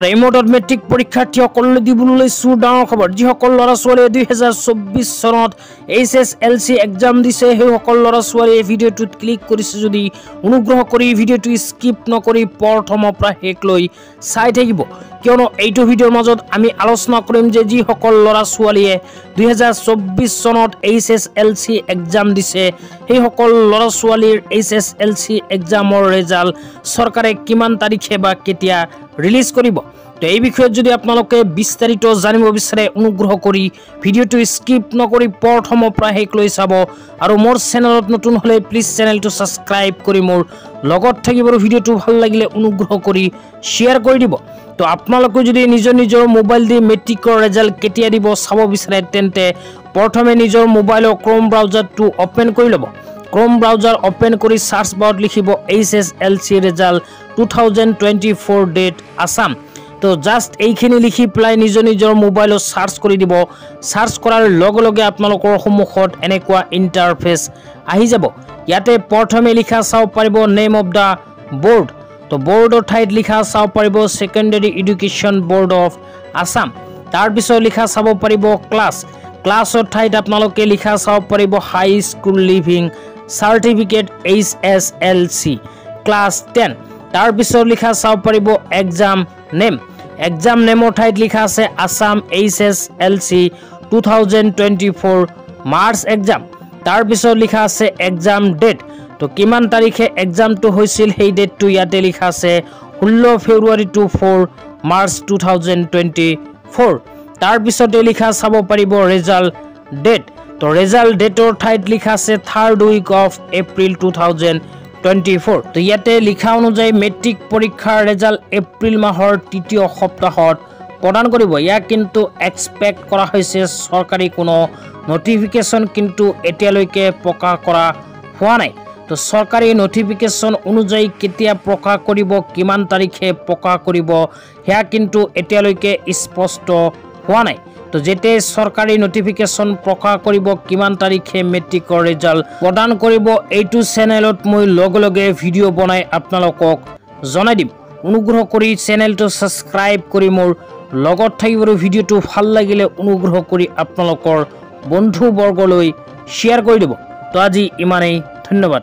ৰেমোটত matric পৰীক্ষাৰ্থীসকললৈ দিবলৈ লৈছো ডাঙৰ খবৰ। যিসকল ল'ৰা ছোৱালীয়ে 2024 চনত HSLC এক্সাম দিছে সেইসকল ল'ৰা ছোৱালীয়ে ভিডিঅ'টোত ক্লিক কৰিছে যদি অনুগ্ৰহ কৰি ভিডিঅ'টো স্কিপ নকৰি প্ৰথমৰ পৰা শেষলৈ চাই থাকিব, কিয়নো এইটো ভিডিঅ'ৰ মাজত আমি আলোচনা কৰিম যে যিসকল ল'ৰা ছোৱালীয়ে 2024 চনত HSLC এক্সাম দিছে সেইসকল ল'ৰা ছোৱালীৰ HSLC এক্সামৰ ৰেজাল্ট চৰকাৰে কিমান তাৰিখে বা কেতিয়া ৰিলিজ কৰিব। তো এই বিষয়ত যদি আপোনালোকে বিস্তাৰিত জানিব বিচাৰে অনুগ্ৰহ কৰি ভিডিঅ'টো স্কিপ নকৰি প্ৰথমৰ পৰা শেষলৈ চাব, আৰু মোৰ চেনেলত নতুন হলে প্লিজ চেনেলটো সাবস্ক্ৰাইব কৰি মোৰ লগত থাকিব। ভিডিঅ'টো ভাল লাগিলে অনুগ্ৰহ কৰি শ্বেয়াৰ কৰি দিব। তো আপোনালোকে যদি নিজৰ মোবাইল দি মেট্ৰিকৰ ৰেজাল্ট কেতিয়া দিব চাব বিচাৰে তেন্তে প্ৰথমে নিজৰ মোবাইলৰ ক্ৰোম ব্ৰাউজাৰটো ওপেন কৰি ল'ব। ক্ৰোম ব্ৰাউজাৰ ওপেন কৰি সাৰ্চ বাৰত লিখিব HSLC ৰেজাল্ট 2024 ডেট আসাম। তো জাস্ট এইখিনি লিখি পেলাই নিজৰ মোবাইলত সাৰ্চ কৰি দিব। সাৰ্চ কৰাৰ লগে লগে আপোনালোকৰ সন্মুখত এনেকুৱা ইন্টাৰফেস আহি যাব। ইয়াতে প্ৰথমে লিখা চাব পাৰিব নেম অফ দা বোৰ্ড। তো বোৰ্ডৰ ঠাইত লিখা চাব পাৰিব secondary education board of Assam. তাৰ পিছত লিখা চাব পাৰিব ক্লাছৰ ঠাইত আপোনালোকে লিখা চাব পাৰিব high school leaving certificate HSLC class 10। তাৰ পিছত লিখা চাব পাৰিব এক্সাম নেমৰ ঠাইত লিখা আছে আসাম HSLC 2024 মাৰ্চ এক্সাম। তাৰ পিছত লিখা আছে এক্সাম ডেট। তো কিমান তাৰিখে এক্সামটো হৈছিল সেই ডেটটো ইয়াতে লিখা আছে 16 ফেব্ৰুৱাৰী টু 4 মাৰ্চ 2024। তাৰ পিছতে লিখা চাব পাৰিব ৰেজাল্ট ডেট। তো ৰেজাল্ট ডেটৰ ঠাইত লিখা আছে 3rd উইক অফ এপ্ৰিল 2024। তো ইয়াতে লিখা অনুযায়ী মেট্ৰিক পৰীক্ষাৰ ৰেজাল্ট এপ্ৰিল মাহৰ 3য় সপ্তাহত প্ৰদান কৰিব। ইয়াক কিন্তু এক্সপেক্ট কৰা হৈছে, চৰকাৰী কোনো নটিফিকেশ্যন কিন্তু এতিয়ালৈকে প্ৰকাশ কৰা হোৱা নাই। তো চৰকাৰী নটিফিকেশ্যন অনুযায়ী কেতিয়া প্ৰকাশ কৰিব, কিমান তাৰিখে প্ৰকাশ কৰিব সেয়া কিন্তু এতিয়ালৈকে স্পষ্ট হোৱা নাই। তো যেতে চৰকাৰী নটিফিকেশ্যন প্ৰকাশ কৰিব কিমান তাৰিখে মেট্ৰিকৰ ৰেজাল্ট প্ৰদান কৰিব এইটো চেনেলত মই লগে ভিডিঅ' বনাই আপোনালোকক জনাই দিম। অনুগ্ৰহ কৰি চেনেলটো সাবস্ক্ৰাইব কৰি মোৰ লগত থাকিব। ভিডিঅ'টো ভাল লাগিলে অনুগ্ৰহ কৰি আপোনালোকৰ বন্ধু বৰ্গলৈ শ্বেয়াৰ কৰি দিব। তো আজি ইমানেই, ধন্যবাদ।